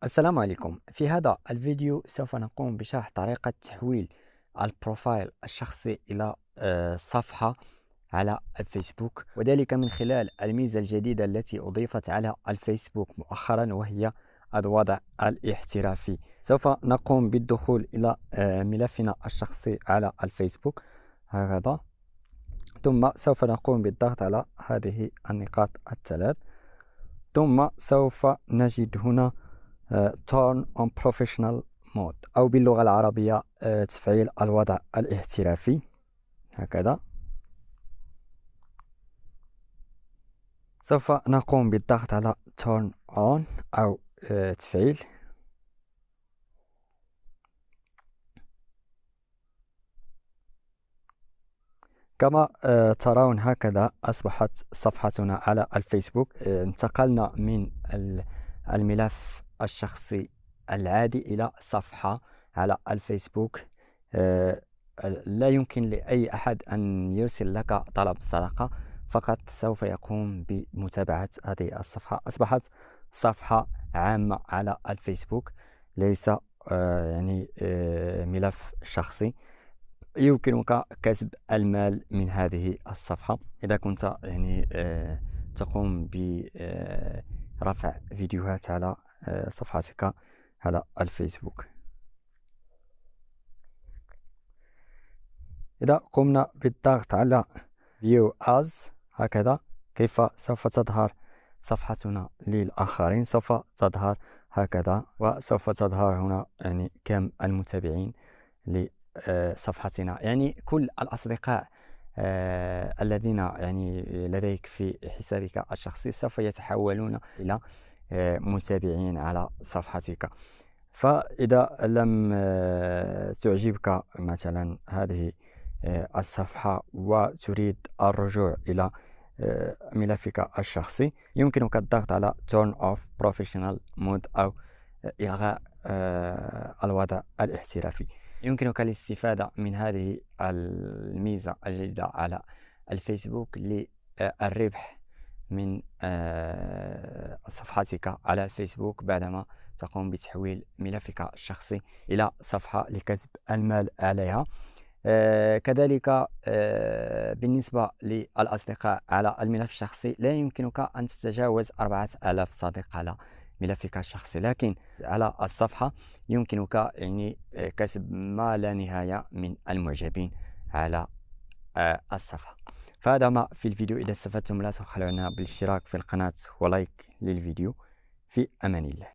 السلام عليكم. في هذا الفيديو سوف نقوم بشرح طريقة تحويل البروفايل الشخصي إلى صفحة على الفيسبوك، وذلك من خلال الميزة الجديدة التي أضيفت على الفيسبوك مؤخرا، وهي الوضع الاحترافي. سوف نقوم بالدخول إلى ملفنا الشخصي على الفيسبوك هكذا، ثم سوف نقوم بالضغط على هذه النقاط الثلاث، ثم سوف نجد هنا turn on professional mode، أو باللغة العربية تفعيل الوضع الاحترافي هكذا. سوف نقوم بالضغط على turn on أو تفعيل. كما ترون هكذا أصبحت صفحتنا على الفيسبوك. انتقلنا من الملف الشخصي العادي إلى صفحة على الفيسبوك. لا يمكن لأي أحد أن يرسل لك طلب صداقة، فقط سوف يقوم بمتابعة هذه الصفحة. أصبحت صفحة عامة على الفيسبوك، ليس ملف شخصي. يمكنك كسب المال من هذه الصفحة إذا كنت تقوم برفع فيديوهات على صفحتك على الفيسبوك. إذا قمنا بالضغط على View As هكذا، كيف سوف تظهر صفحتنا للآخرين؟ سوف تظهر هكذا، وسوف تظهر هنا كم المتابعين لصفحتنا. كل الأصدقاء الذين لديك في حسابك الشخصي سوف يتحولون إلى متابعين على صفحتك. فإذا لم تعجبك مثلا هذه الصفحة وتريد الرجوع إلى ملفك الشخصي، يمكنك الضغط على Turn off Professional Mode أو إلغاء الوضع الاحترافي. يمكنك الاستفادة من هذه الميزة الجديدة على الفيسبوك للربح من صفحتك على الفيسبوك بعدما تقوم بتحويل ملفك الشخصي إلى صفحة لكسب المال عليها. كذلك بالنسبة للأصدقاء على الملف الشخصي، لا يمكنك أن تتجاوز 4000 صديق على ملفك الشخصي، لكن على الصفحة يمكنك كسب ما لا نهاية من المعجبين على الصفحة. فهذا ما في الفيديو. إذا استفدتم لا تبخلوا علينا بالاشتراك في القناة ولايك للفيديو. في أمان الله.